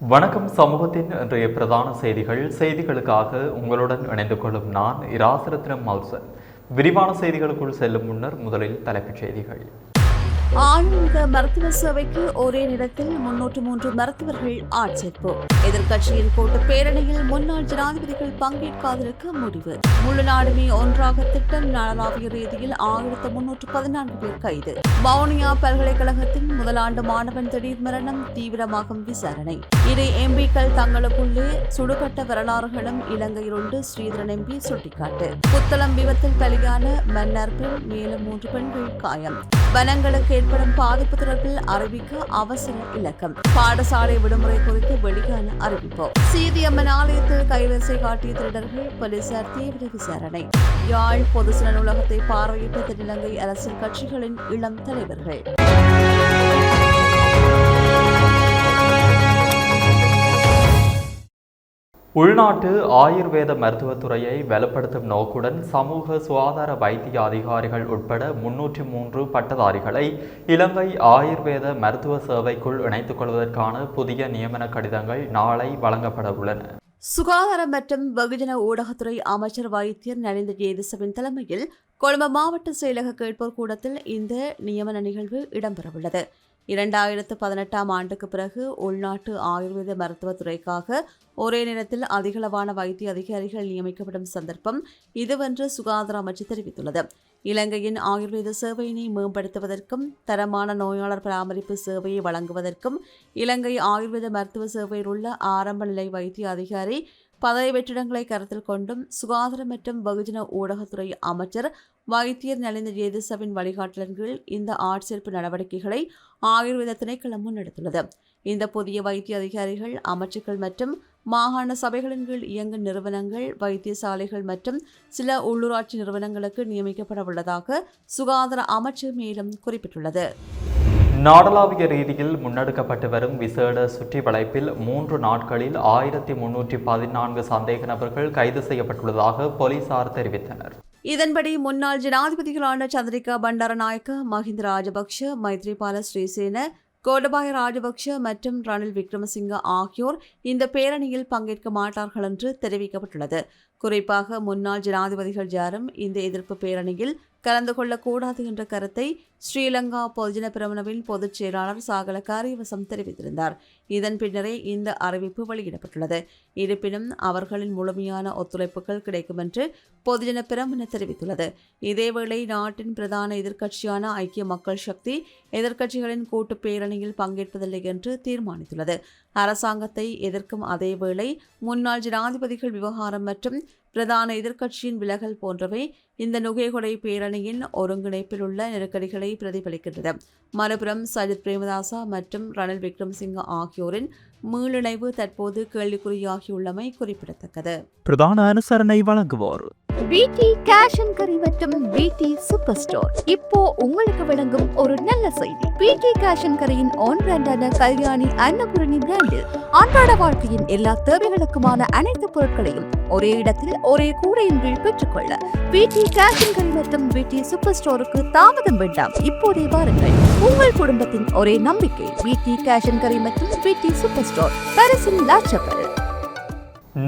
வணக்கம். சமூகத்தின் இன்றைய பிரதான செய்திகளுக்காக உங்களுடன் இணைந்து கொள்ளும் நான் இராசரத்னம் மல்சன். விரிவான செய்திகளுக்குள் செல்லும் முன்னர் முதலில் தலைப்புச் செய்திகள். ஆன்மீக மருத்துவ சேவைக்கு ஒரே நேரத்தில் 303 மருத்துவர்கள் ஆட்சேர்ப்பு. எதிர்க்கட்சியின் கூட்டு பேரணியில் முன்னாள் ஜனாதிபதிகள் பங்கேற்காதிருக்க முடிவு. முழு நாடுமே ஒன்றாக திட்டம் நாளாவிய ரீதியில் 1314 பேர் கைது. வவுனியா பல்கலைக்கழகத்தின் முதலாண்டு மாணவன் திடீர் மரணம், தீவிரமாகும் விசாரணை. இரு எம்பிக்கள் தங்களுக்குள்ளே சுடுபட்ட வரலாறுகளும் இலங்கையில் உண்டு. ஸ்ரீதரன் எம்பி சுட்டிக்காட்டு. புத்தளம் விபத்தில் பலியான மன்னர் பெண், மேலும் 3 பெண்கள் காயம். வனங்களுக்கு ஏற்படும் பாதிப்பு தொடர்பில் அறிவிக்க அவசர இலக்கம். பாடசாலை விடுமுறை குறித்து வெளியான அறிவிப்பு. சீதியம்மன் ஆலயத்தில் கைவரிசை காட்டிய திருடர்கள், போலீசார் தீவிர விசாரணை. யாழ் பொதுசில நூலகத்தை பார்வையிட்ட தென்னிலங்கை அரசியல் கட்சிகளின் இளம் தலைவர்கள். உள்நாட்டு ஆயுர்வேத மருத்துவத்துறையை வலுப்படுத்தும் நோக்குடன் சமூக சுகாதார வைத்திய அதிகாரிகள் உட்பட 303 பட்டதாரிகளை இலங்கை ஆயுர்வேத மருத்துவ சேவைக்குள் இணைத்துக் கொள்வதற்கான புதிய நியமன கடிதங்கள் நாளை வழங்கப்பட உள்ளன. சுகாதார மற்றும் வெகுஜன ஊடகத்துறை அமைச்சர் வைத்தியர் நலிந்த ஜேதிசவின் தலைமையில் கொழும்பு மாவட்ட செயலக கேட்போர் கூடத்தில் இந்த நியமன நிகழ்வு இடம்பெறவுள்ளது. 2018ஆம் ஆண்டுக்கு பிறகு உள்நாட்டு ஆயுர்வேத மருத்துவத்துறைக்காக ஒரே நேரத்தில் அதிகளவான வைத்திய அதிகாரிகள் நியமிக்கப்படும் சந்தர்ப்பம் இதுவென்று சுகாதார அமைச்சு தெரிவித்துள்ளது. இலங்கையின் ஆயுர்வேத சேவையினை மேம்படுத்துவதற்கும் தரமான நோயாளர் பராமரிப்பு சேவையை வழங்குவதற்கும் இலங்கை ஆயுர்வேத மருத்துவ சேவையில் உள்ள ஆரம்ப நிலை வைத்திய அதிகாரி பதவி வெற்றிடங்களை கருத்தில் கொண்டும் சுகாதார மற்றும் வெகுஜன ஊடகத்துறை அமைச்சர் வைத்தியர் நலிந்த ஜேதிசவின் வழிகாட்டலின் கீழ் இந்த ஆட்சேர்ப்பு நடவடிக்கைகளை ஆயுர்வேத திணைக்களம் முன்னெடுத்துள்ளது. இந்த புதிய வைத்திய அதிகாரிகள் அமைச்சுக்கள் மற்றும் மாகாண சபைகளின் கீழ் இயங்கும் நிறுவனங்கள், வைத்தியசாலைகள் மற்றும் சில உள்ளூராட்சி நிறுவனங்களுக்கு நியமிக்கப்பட உள்ளதாக சுகாதார அமைச்சு மேலும் குறிப்பிட்டுள்ளது. நாடளாவிய ரீதியில் முன்னெடுக்கப்பட்டு வரும் விசேட சுற்றி வளைப்பில் 3 நாட்களில் 1314 சந்தேக நபர்கள் கைது செய்யப்பட்டுள்ளதாக போலீசார் தெரிவித்தனர். இதன்படி முன்னாள் ஜனாதிபதிகளான சந்திரிகா பண்டாரநாயக்க, மஹிந்த ராஜபக்ஷ, மைத்ரிபால ஸ்ரீசேன, கோடபாய ராஜபக்ஷ மற்றும் ரணில் விக்ரமசிங்க ஆகியோர் இந்த பேரணியில் பங்கேற்க மாட்டார்கள் என்று தெரிவிக்கப்பட்டுள்ளது. குறிப்பாக முன்னாள் ஜனாதிபதிகள் யாரும் இந்த எதிர்ப்பு பேரணியில் கலந்து கொள்ளக்கூடாது என்ற கருத்தை ஸ்ரீலங்கா பொதுஜன பிரமுனவின் பொதுச் செயலாளர் சாகல காரியவசம் தெரிவித்திருந்தார். இதன் பின்னரே இந்த அறிவிப்பு வெளியிடப்பட்டுள்ளது. இருப்பினும் அவர்களின் முழுமையான ஒத்துழைப்புகள் கிடைக்கும் என்று பொதுஜன பிரமுன தெரிவித்துள்ளது. இதேவேளை நாட்டின் பிரதான எதிர்க்கட்சியான ஐக்கிய மக்கள் சக்தி எதிர்க்கட்சிகளின் கூட்டு பேரணியில் பங்கேற்பதில்லை என்று தீர்மானித்துள்ளது. அரசாங்கத்தை எதிர்க்கும் அதேவேளை முன்னாள் ஜனாதிபதிகள் விவகாரம் மற்றும் பிரதான எதிர்க்கட்சியின் விலகல் போன்றவை இந்த நுகைகொடை பேரணியின் ஒருங்கிணைப்பில் உள்ள நெருக்கடிகளை பிரதிபலிக்கின்றது. மறுபுறம் சஜித் பிரேமதாசா மற்றும் ரணில் விக்ரமசிங்க ஆகியோரின் மீளிணைவு தற்போது கேள்விக்குறியாகியுள்ளமை குறிப்பிடத்தக்கது. பிரதான அனுசரணை வழங்குவோர் பிடி கேஷ் அண்ட் கரி மற்றும் பிடி சூப்பர் ஸ்டோர். இப்போ உங்களுக்கு வழங்கும் ஒரு நல்ல செய்தி. பிடி கேஷ் அண்ட் கரியின் ஆன் பிராண்டான கல்யாணி அன்னபூரணி பிராண்டில் அன்றாட வாழ்க்கையின் எல்லா தேவைகளுக்குமான அனைத்து பொருட்களையும் ஒரே இடத்தில் ஒரே கூடையின் கீழ் பெற்றுக்கொள்ள பிடி கேஷ் அண்ட் கரி மற்றும் பிடி சூப்பர் ஸ்டோருக்கு தாமதம் வேண்டாம். இப்போதே வாருங்கள். உங்கள் குடும்பத்தின் ஒரே நம்பிக்கை பிடி கேஷ் அண்ட் கரி மற்றும் பிடி சூப்பர் ஸ்டோர், பாரிஸின் லா சப்பல்.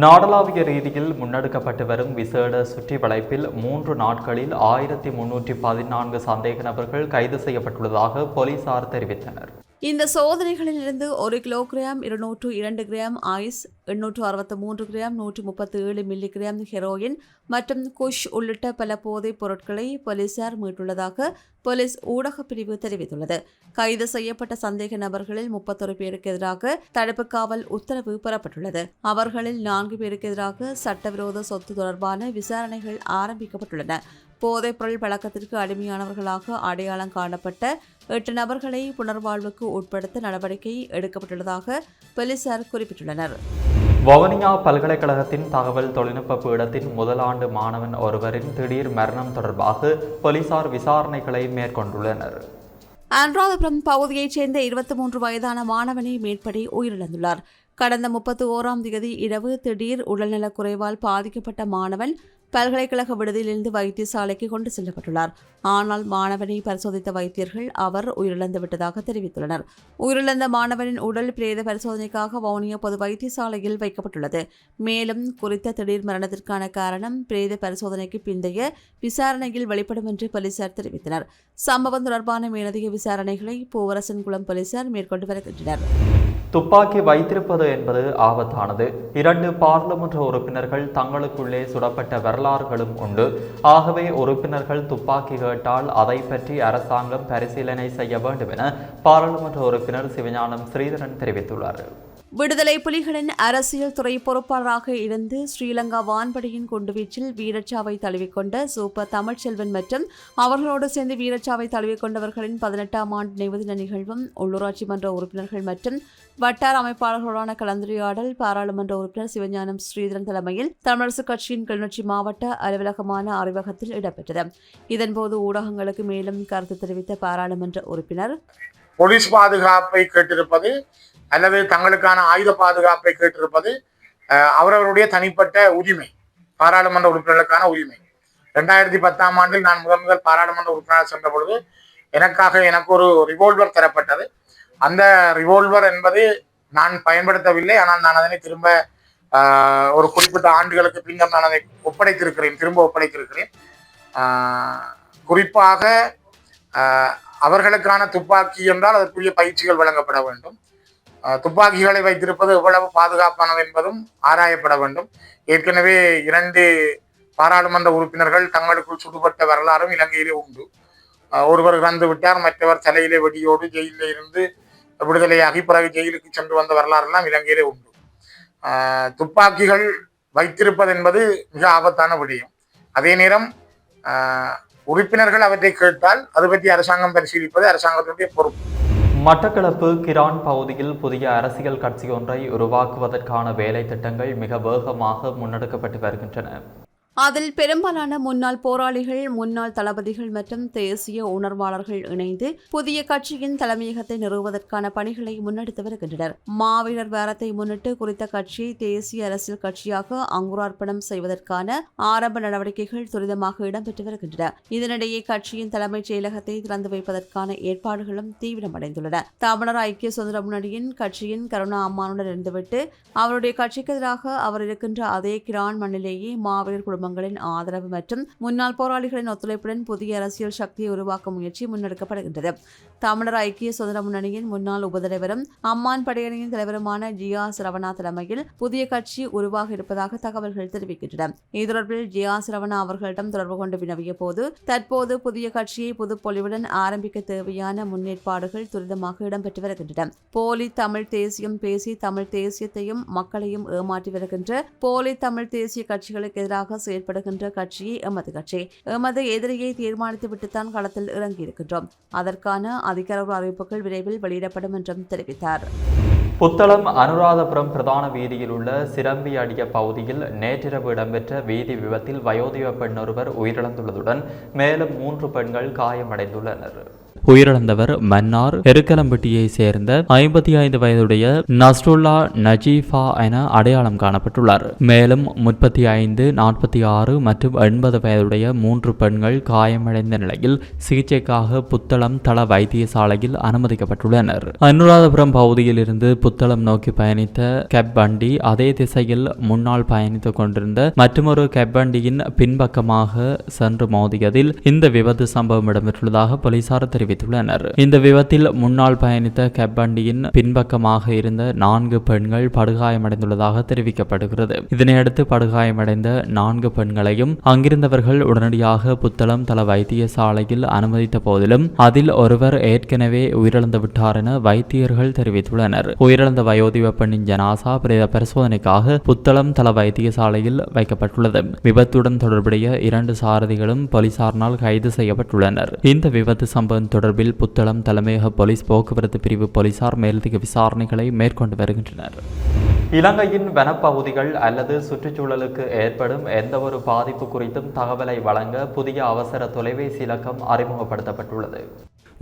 நாடளாவிய ரீதியில் முன்னெடுக்கப்பட்டு வரும் விசேட சுற்றி வளைப்பில் 3 நாட்களில் 1314 சந்தேக நபர்கள் கைது செய்யப்பட்டுள்ளதாக போலீசார் தெரிவித்தனர். இந்த சோதனைகளிலிருந்து 1 kilogram 202 gram ice, 863 gram 137 milligram heroin மற்றும் குஷ் உள்ளிட்ட பல போதைப் பொருட்களை போலீசார் மீட்டுள்ளதாக போலீஸ் ஊடகப் பிரிவு தெரிவித்துள்ளது. கைது செய்யப்பட்ட சந்தேக நபர்களில் 31 பேருக்கு எதிராக தடுப்பு காவல் உத்தரவு பெறப்பட்டுள்ளது. அவர்களில் 4 பேருக்கு எதிராக சட்டவிரோத சொத்து தொடர்பான விசாரணைகள் ஆரம்பிக்கப்பட்டுள்ளன. போதைப்பொருள் பழக்கத்திற்கு அடிமையானவர்களாக அடையாளம் காணப்பட்ட 8 நபர்களை புனர்வாழ்வுக்கு உட்படுத்த நடவடிக்கை எடுக்கப்பட்டுள்ளதாக போலீசார் குறிப்பிட்டுள்ளனர். வவுனியா பல்கலைக்கழகத்தின் தகவல் தொழில்நுட்ப பீடத்தின் முதலாண்டு மாணவன் ஒருவரின் திடீர் மரணம் தொடர்பாக போலீசார் விசாரணைகளை மேற்கொண்டுள்ளனர். அனுராதபுரம் பகுதியைச் சேர்ந்த 23 வயதான மாணவனை மேற்படி உயிரிழந்துள்ளார். கடந்த 31ஆம் தேதி இரவு திடீர் உடல்நலக் குறைவால் பாதிக்கப்பட்ட மாணவன் பல்கலைக்கழக விடுதியிலிருந்து வைத்தியசாலைக்கு கொண்டு செல்லப்பட்டுள்ளார். ஆனால் மாணவனை பரிசோதித்த வைத்தியர்கள் அவர் உயிரிழந்து விட்டதாக தெரிவித்துள்ளனர். உயிரிழந்த மாணவனின் உடல் பிரேத பரிசோதனைக்காக வவுனியா பொது வைத்தியசாலையில் வைக்கப்பட்டுள்ளது. மேலும் குறித்த திடீர் மரணத்திற்கான காரணம் பிரேத பரிசோதனைக்கு பிந்தைய விசாரணையில் வெளிப்படும் என்று போலீசார் தெரிவித்தனர். சம்பவம் தொடர்பான மேலதிக விசாரணைகளை பூவரசன்குளம் போலீசார் மேற்கொண்டு வருகின்றனர். துப்பாக்கி வைத்திருப்பது என்பது ஆபத்தானது. 2 பாராளுமன்ற உறுப்பினர்கள் தங்களுக்குள்ளே சுடப்பட்ட வரலாறுகளும் உண்டு. ஆகவே உறுப்பினர்கள் துப்பாக்கி கேட்டால் அதை பற்றி அரசாங்கம் பரிசீலனை செய்ய வேண்டும் என பாராளுமன்ற உறுப்பினர் சிவஞானம் ஸ்ரீதரன் தெரிவித்துள்ளார். விடுதலை புலிகளின் அரசியல் துறை பொறுப்பாளராக இருந்து ஸ்ரீலங்கா வான்படையின் குண்டுவீச்சில் வீரச்சாவை தழுவிக்கொண்ட சூப்பர் தமிழ்ச்செல்வன் மற்றும் அவர்களோடு சேர்ந்து வீரச்சாவை தழுவிக்கொண்டவர்களின் 18ஆம் ஆண்டு நினைவு தின நிகழ்வும் உள்ளூராட்சி மன்ற உறுப்பினர்கள் மற்றும் வட்டார அமைப்பாளர்களுடனான கலந்துரையாடல் பாராளுமன்ற உறுப்பினர் சிவஞானம் ஸ்ரீதரன் தலைமையில் தமிழரசுக் கட்சியின் கிளிநொச்சி மாவட்ட அலுவலகமான அறிவகத்தில் இடம்பெற்றது. இதன்போது ஊடகங்களுக்கு மேலும் கருத்து தெரிவித்த பாராளுமன்ற உறுப்பினர், போலீஸ் பாதுகாப்பை கேட்டிருப்பது அல்லது தங்களுக்கான ஆயுத பாதுகாப்பை கேட்டிருப்பது அவரவருடைய தனிப்பட்ட உரிமை, பாராளுமன்ற உறுப்பினர்களுக்கான உரிமை. 2010ஆம் ஆண்டில் நான் முதல் பாராளுமன்ற உறுப்பினராக சென்ற பொழுது எனக்கு ஒரு ரிவால்வர் தரப்பட்டது. அந்த ரிவால்வர் என்பது நான் பயன்படுத்தவில்லை. ஆனால் நான் அதனை திரும்ப ஒரு குறிப்பிட்ட ஆண்டுகளுக்கு பின்னர் நான் அதை திரும்ப ஒப்படைத்திருக்கிறேன். குறிப்பாக அவர்களுக்கான துப்பாக்கி என்றால் அதற்குரிய பயிற்சிகள் வழங்கப்பட வேண்டும். துப்பாக்கிகளை வைத்திருப்பது எவ்வளவு பாதுகாப்பானது என்பதும் ஆராயப்பட வேண்டும். ஏற்கனவே 2 பாராளுமன்ற உறுப்பினர்கள் தங்களுக்குள் சுடுபட்ட வரலாறும் இலங்கையிலே உண்டு. ஒருவர் இறந்து விட்டார், மற்றவர் தலையிலே வெடியோடு ஜெயிலில் இருந்து விடுதலையாகி பிறகு ஜெயிலுக்கு சென்று வந்த வரலாறுலாம் இலங்கையிலே உண்டு. துப்பாக்கிகள் வைத்திருப்பது என்பது மிக ஆபத்தான விடயம். அதே நேரம் உறுப்பினர்கள் அவற்றை கேட்டால் அது பற்றி அரசாங்கம் பரிசீலிப்பது அரசாங்கத்தினுடைய பொறுப்பு. மட்டக்களப்பு கிரான் பகுதியில் புதிய அரசியல் கட்சி ஒன்றை உருவாக்குவதற்கான வேலை திட்டங்கள் மிக வேகமாக முன்னெடுக்கப்பட்டு வருகின்றன. அதில் பெரும்பாலான முன்னாள் போராளிகள், முன்னாள் தளபதிகள் மற்றும் தேசிய உணர்வாளர்கள் இணைந்து புதிய கட்சியின் தலைமையகத்தை நிறுவுவதற்கான பணிகளை முன்னெடுத்து வருகின்றனர். மாவீரர் வாரத்தை முன்னிட்டு குறித்த கட்சியை தேசிய அரசியல் கட்சியாக அங்குரார்ப்பணம் செய்வதற்கான ஆரம்ப நடவடிக்கைகள் துரிதமாக இடம்பெற்று வருகின்றன. இதனிடையே கட்சியின் தலைமைச் செயலகத்தை திறந்து வைப்பதற்கான ஏற்பாடுகளும் தீவிரமடைந்துள்ளன. தமிழர் ஐக்கிய சுதந்திர முன்னணியின் கட்சியின் கருணா அம்மானுடன் இருந்துவிட்டு அவருடைய கட்சிக்கு எதிராக அவர் இருக்கின்ற அதே கிரான் மண்ணிலேயே மாவீரர் குடும்பங்களின் ஆதரவு மற்றும் முன்னாள் போராளிகளின் ஒத்துழைப்புடன் புதிய அரசியல் சக்தியை உருவாக்கும் முயற்சி முன்னெடுக்கப்படுகின்றது. தமிழர் ஐக்கிய சுதந்திர முன்னணியின் முன்னாள் உபதலைவரும் அம்மான் படையணியின் தலைவருமான ஜியா சிரவணா தலைமையில் புதிய கட்சி உருவாக இருப்பதாக தகவல்கள் தெரிவிக்கின்றன. இது தொடர்பில் ஜியா சிரவணா அவர்களிடம் தொடர்பு கொண்டு வினவிய போது தற்போது புதிய கட்சியை புது பொலிவுடன் ஆரம்பிக்க தேவையான முன்னேற்பாடுகள் துரிதமாக இடம்பெற்று வருகின்றன. போலி தமிழ் தேசியம் பேசி தமிழ் தேசியத்தையும் மக்களையும் ஏமாற்றி வருகின்ற போலி தமிழ் தேசிய கட்சிகளுக்கு எதிராக செயல்படுகின்ற கட்சியை எமது கட்சி. எமது எதிரியை தீர்மானித்து விட்டுத்தான் களத்தில் இறங்கியிருக்கின்றோம். அதற்கான அதிகார அறிவிப்புகள் விரைவில் வெளியிடப்படும் என்றும் தெரிவித்தார். புத்தளம் அனுராதபுரம் பிரதான வீதியில் உள்ள சிரம்பி அடிய பகுதியில் நேற்றிரவு இடம்பெற்ற வீதி விபத்தில் வயோதிக பெண் ஒருவர் உயிரிழந்துள்ளதுடன் மேலும் 3 பெண்கள் காயமடைந்துள்ளனர். உயிரிழந்தவர் மன்னார் எருக்கலம்பட்டியை சேர்ந்த 55 வயதுடைய நஸ்ருல்லா நஜீஃபா என அடையாளம் காணப்பட்டுள்ளார். மேலும் 35, 46 மற்றும் 80 வயதுடைய 3 பெண்கள் காயமடைந்த நிலையில் சிகிச்சைக்காக புத்தளம் தள வைத்தியசாலையில் அனுமதிக்கப்பட்டுள்ளனர். அனுராதபுரம் பகுதியில் இருந்து புத்தளம் நோக்கி பயணித்த கேப் வண்டி அதே திசையில் முன்னால் பயணித்துக் கொண்டிருந்த மற்றொரு கேப் வண்டியின் பின்பக்கமாக சென்று மோதியதில் இந்த விபத்து சம்பவம் இடம்பெற்றுள்ளதாக போலீசார் தெரிவித்தனர். இந்த விபத்தில் முன்னால் பயணித்த கேப் வண்டியின் பின்பக்கமாக இருந்த 4 பெண்கள் படுகாயமடைந்துள்ளதாக தெரிவிக்கப்படுகிறது. இதனையடுத்து படுகாயமடைந்த 4 பெண்களையும் அங்கிருந்தவர்கள் உடனடியாக புத்தளம் தள வைத்தியசாலையில் அனுமதித்த போதிலும் அதில் ஒருவர் ஏற்கனவே உயிரிழந்து விட்டார் என வைத்தியர்கள் தெரிவித்துள்ளனர். உயிரிழந்த வயோதிக பெண்ணின் ஜனாசா பிரேத பரிசோதனைக்காக புத்தளம் தள வைத்தியசாலையில் வைக்கப்பட்டுள்ளது. விபத்துடன் தொடர்புடைய 2 சாரதிகளும் போலீசாரினால் கைது செய்யப்பட்டுள்ளனர். இந்த விபத்து சம்பவம் தொடர்பில் புத்தளம் தலைமையக போலீஸ் போக்குவரத்து பிரிவு போலீசார் மேலதிக விசாரணைகளை மேற்கொண்டு வருகின்றனர். இலங்கையின் வனப்பகுதிகள் அல்லது சுற்றுச்சூழலுக்கு ஏற்படும் எந்தவொரு பாதிப்பு குறித்தும் தகவலை வழங்க புதிய அவசர தொலைபேசி இலக்கம் அறிமுகப்படுத்தப்பட்டுள்ளது.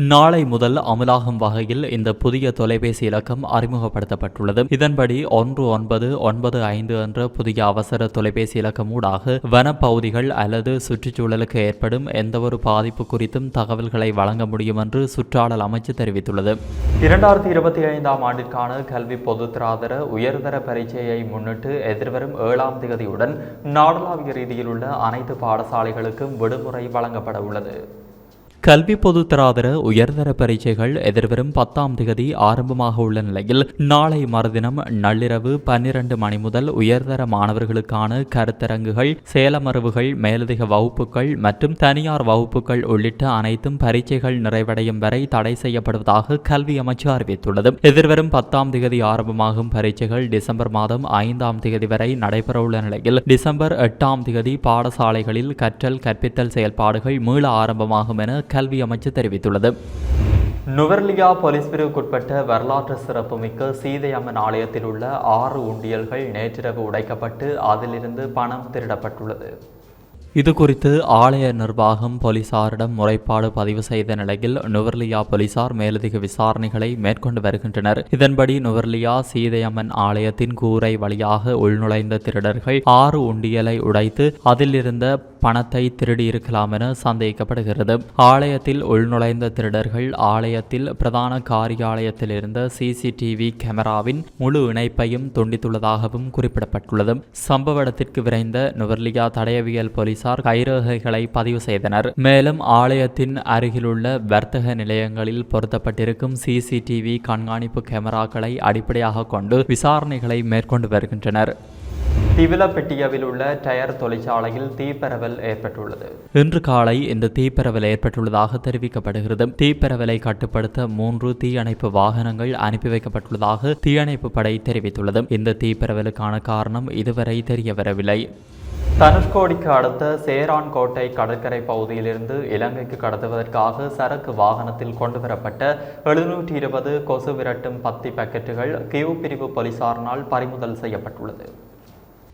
நாளை முதல் அமலாகும் வகையில் இந்த புதிய தொலைபேசி இலக்கம் அறிமுகப்படுத்தப்பட்டுள்ளது. இதன்படி 1995 என்ற புதிய அவசர தொலைபேசி இலக்கம் ஊடாக வனப்பகுதிகள் அல்லது சுற்றுச்சூழலுக்கு ஏற்படும் எந்தவொரு பாதிப்பு குறித்தும் தகவல்களை வழங்க முடியும் என்று சுற்றாடல் அமைச்சு தெரிவித்துள்ளது. 2025ஆம் ஆண்டிற்கான கல்வி பொதுத்தராதர உயர்தர பரீட்சையை முன்னிட்டு எதிர்வரும் 7ஆம் தேதியுடன் நாடளாவிய ரீதியில் உள்ள அனைத்து பாடசாலைகளுக்கும் விடுமுறை வழங்கப்பட உள்ளது. கல்வி பொதுத்தராதர உயர்தர பரீட்சைகள் எதிர்வரும் 10ஆம் தேதி ஆரம்பமாக உள்ள நிலையில் நாளை மறுதினம் நள்ளிரவு 12 மணி முதல் உயர்தர மாணவர்களுக்கான கருத்தரங்குகள், சேலமர்வுகள், மேலதிக வகுப்புகள் மற்றும் தனியார் வகுப்புகள் உள்ளிட்ட அனைத்தும் பரீட்சைகள் நிறைவடையும் வரை தடை செய்யப்படுவதாக கல்வி அமைச்சு அறிவித்துள்ளது. எதிர்வரும் 10ஆம் தேதி ஆரம்பமாகும் பரீட்சைகள் டிசம்பர் மாதம் 5ஆம் தேதி வரை நடைபெறவுள்ள நிலையில் டிசம்பர் 8ஆம் தேதி பாடசாலைகளில் கற்றல் கற்பித்தல் செயல்பாடுகள் மீள ஆரம்பமாகும் என கல்வி அமைச்சு தெரிவித்துள்ளது. நுவர்லியா போலீஸ் பிரிவுக்குட்பட்ட வரலாற்று சிறப்புமிக்க சீதை அம்மன் ஆலயத்தில் உள்ள 6 உண்டியல்கள் நேற்றிரவு உடைக்கப்பட்டு அதிலிருந்து பணம் திருடப்பட்டுள்ளது. இது குறித்து ஆலய நிர்வாகம் போலீசாரிடம் முறைப்பாடு பதிவு செய்த நிலையில் நுவர்லியா போலீசார் மேலதிக விசாரணைகளை மேற்கொண்டு வருகின்றனர். இதன்படி நுவர்லியா சீதையம்மன் ஆலயத்தின் கூரை வழியாக உள்நுழைந்த திருடர்கள் 6 உண்டியலை உடைத்து அதில் இருந்த பணத்தை திருடியிருக்கலாம் என சந்தேகிக்கப்படுகிறது. ஆலயத்தில் உள்நுழைந்த திருடர்கள் ஆலயத்தில் பிரதான காரியாலயத்தில் இருந்த CCTV கேமராவின் முழு இணைப்பையும் துண்டித்துள்ளதாகவும் குறிப்பிடப்பட்டுள்ளது. சம்பவ இடத்திற்கு விரைந்த நுவர்லியா தடயவியல் போலீசார் கைரேகைகளை பதிவு செய்தனர். மேலும் ஆலயத்தின் அருகிலுள்ள வர்த்தக நிலையங்களில் பொருத்தப்பட்டிருக்கும் CCTV கண்காணிப்பு கேமராக்களை அடிப்படையாக கொண்டு விசாரணைகளை மேற்கொண்டு வருகின்றனர். திவிலப்பெட்டியவில் உள்ள டயர் தொழிற்சாலையில் தீப்பரவல் ஏற்பட்டுள்ளது. இன்று காலை இந்த தீப்பரவல் ஏற்பட்டுள்ளதாக தெரிவிக்கப்படுகிறது. தீப்பரவலை கட்டுப்படுத்த 3 தீயணைப்பு வாகனங்கள் அனுப்பி வைக்கப்பட்டுள்ளதாக தீயணைப்பு படை தெரிவித்துள்ளது. இந்த தீப்பரவலுக்கான காரணம் இதுவரை தெரியவரவில்லை. தனுஷ்கோடிக்கு அடுத்த சேரான்கோட்டை கடற்கரை பகுதியிலிருந்து இலங்கைக்கு கடத்துவதற்காக சரக்கு வாகனத்தில் கொண்டுவரப்பட்ட 720 கொசு விரட்டும் பத்தி பாக்கெட்டுகள் கியூ பிரிவு போலீசாரினால் பறிமுதல் செய்யப்பட்டுள்ளது.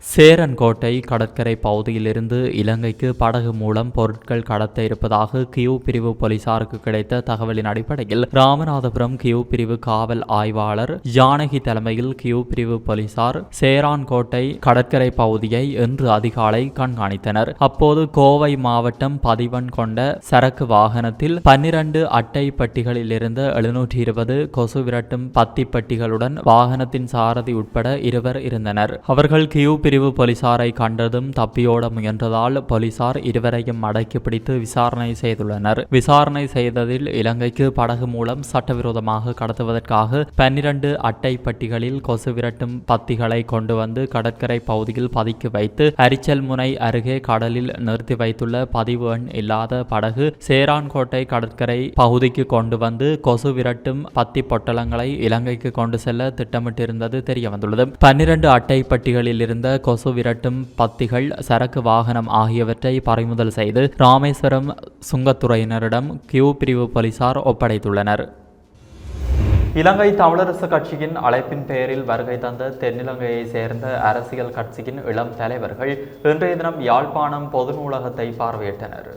சேரன்கோட்டை கடற்கரை பகுதியிலிருந்து இலங்கைக்கு படகு மூலம் பொருட்கள் கடத்த இருப்பதாக கியூ பிரிவு போலீசாருக்கு கிடைத்த தகவலின் அடிப்படையில் ராமநாதபுரம் கியூ பிரிவு காவல் ஆய்வாளர் ஜானகி தலைமையில் கியூ பிரிவு போலீசார் சேரான்கோட்டை கடற்கரை பகுதியை இன்று அதிகாலை கண்காணித்தனர். அப்போது கோவை மாவட்டம் பதிவன் கொண்ட சரக்கு வாகனத்தில் 12 அட்டை பட்டிகளில் இருந்த 720 கொசு விரட்டும் பத்தி பட்டிகளுடன் வாகனத்தின் சாரதி உட்பட 2 இருந்தனர். அவர்கள் கியூ பிரிவு போலீசாரை கண்டதும் தப்பியோட முயன்றதால் போலீசார் இருவரையும் அடக்கி பிடித்து விசாரணை செய்துள்ளனர். விசாரணை செய்ததில் இலங்கைக்கு படகு மூலம் சட்டவிரோதமாக கடத்துவதற்காக 12 அட்டை பட்டிகளில் கொசு விரட்டும் பத்திகளை கொண்டு வந்து கடற்கரை பகுதியில் பதுக்கி வைத்து அரிச்சல் முனை அருகே கடலில் நிறுத்தி வைத்துள்ள பதிவு எண் இல்லாத படகு சேரான்கோட்டை கடற்கரை பகுதிக்கு கொண்டு வந்து கொசு விரட்டும் பத்தி பொட்டலங்களை இலங்கைக்கு கொண்டு செல்ல திட்டமிட்டிருந்தது தெரியவந்துள்ளது. 12 அட்டை பட்டிகளில் இருந்த கொசு விரட்டும் பத்திகள், சரக்கு வாகனம் ஆகியவற்றை பறிமுதல் செய்து ராமேஸ்வரம் சுங்கத்துறையினரிடம் கியூ பிரிவு போலீசார் ஒப்படைத்துள்ளனர். இலங்கை தமிழரசு கட்சியின் அழைப்பின் பெயரில் வருகை தந்த தென்னிலங்கையை சேர்ந்த அரசியல் கட்சியின் இளம் தலைவர்கள் இன்றைய தினம் யாழ்ப்பாணம் பொது நூலகத்தை பார்வையிட்டனர்.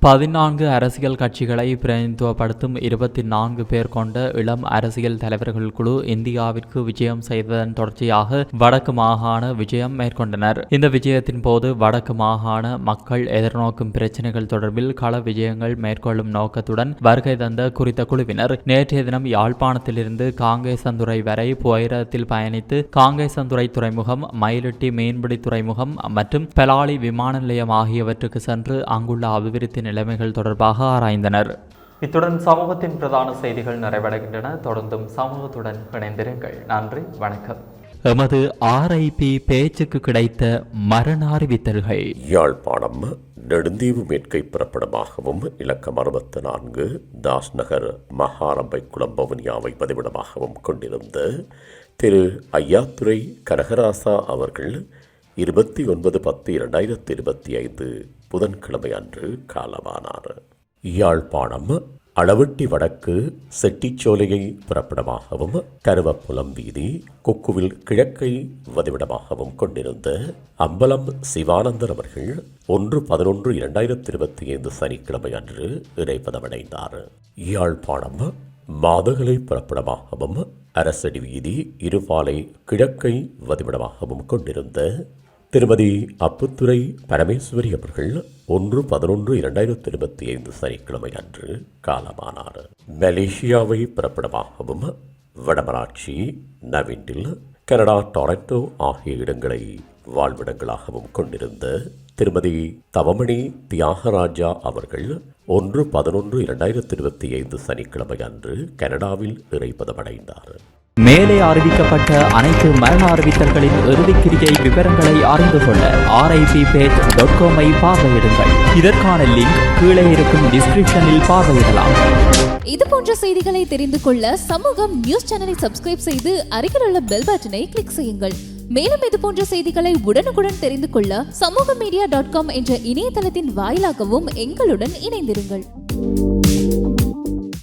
14 அரசியல் கட்சிகளை பிரதிநிதித்துவப்படுத்தும் 24 பேர் கொண்ட இளம் அரசியல் தலைவர்கள் குழு இந்தியாவிற்கு விஜயம் செய்ததன் தொடர்ச்சியாக வடக்கு மாகாண விஜயம் மேற்கொண்டனர். இந்த விஜயத்தின் போது வடக்கு மாகாண மக்கள் எதிர்நோக்கும் பிரச்சினைகள் தொடர்பில் கள விஜயங்கள் மேற்கொள்ளும் நோக்கத்துடன் வருகை தந்த குறித்த குழுவினர் நேற்றைய தினம் யாழ்ப்பாணத்திலிருந்து காங்கேசந்துறை வரை புகையிரத்தில் பயணித்து காங்கேசந்துறை துறைமுகம், மயிலிட்டி மீன்பிடி துறைமுகம் மற்றும் பெலாலி விமான நிலையம் ஆகியவற்றுக்கு சென்று அங்குள்ள அபிவிருத்தி நிலைமைகள் தொடர்பாக ஆராய்ந்தனர். இத்துடன் சமூகத்தின் பிரதான செய்திகள் நிறைவடைகின்றன. தொடர்ந்தும் சமூகத்துடன் இணைந்திருங்கள். நன்றி, வணக்கம். எமது RIP பேச்சுக்கு கிடைத்த மரண அறிவித்தல்கள். யாழ்ப்பாணம் நெடுந்தீவு மேற்கை புறப்படமாகவும் இலக்கம் 64 தாஸ் நகர் மகாரம்பை குளம் பவனியாவை பதிவிடமாகவும் கொண்டிருந்த திரு ஐயாத்துரை கனகராசா அவர்கள் 29/10/2025 புதன்கிழமை அன்று காலமானார். யாழ்ப்பாணம் அளவட்டி வடக்கு செட்டிச்சோலையை புறப்படமாகவும் கருவப்புலம் வீதி கொக்குவில் கிழக்கை வதிவிடமாகவும் கொண்டிருந்த அம்பலம் சிவானந்தர் அவர்கள் 1/11/2025 சனிக்கிழமை அன்று இறைப்பதமடைந்தார். யாழ்ப்பாணம் மாதகலை புறப்படமாகவும் அரசடி வீதி இருபாலை கிழக்கை வதிவிடமாகவும் கொண்டிருந்த திருமதி அப்புத்துறை பரமேஸ்வரி அவர்கள் 1/11/2025 சனிக்கிழமை அன்று காலமானார். மலேசியாவை புறப்படமாகவும் வடமராட்சி நவிண்டில் கனடா டொரண்டோ ஆகிய இடங்களை வாழ்விடங்களாகவும் கொண்டிருந்த திருமதி தவமணி தியாகராஜா அவர்கள் 1/11/2025 சனிக்கிழமை அன்று கனடாவில் இறைப்பதமடைந்தார். மேலே அறிவிக்கப்பட்ட அனைத்து மரண அறிவித்தல்களின் இறுதிக்கிரியை விவரங்களை அறிந்து கொள்ள RIPpage.com பார்வையிடுங்கள். இதற்கான லிங்க் கீழே இருக்கும் டிஸ்கிரிப்ஷனில் பார்வையிடலாம். இது போன்ற செய்திகளை தெரிந்து கொள்ள சமூகம் நியூஸ் சேனலை சப்ஸ்கிரைப் செய்து அருகில் உள்ள பெல் பட்டனை கிளிக் செய்யுங்கள். மேலும் இது போன்ற செய்திகளை உடனுக்குடன் தெரிந்து கொள்ள சமூகமீடியா.com என்ற இணையதளத்தின் வாயிலாகவும் எங்களுடன் இணைந்திருங்கள்.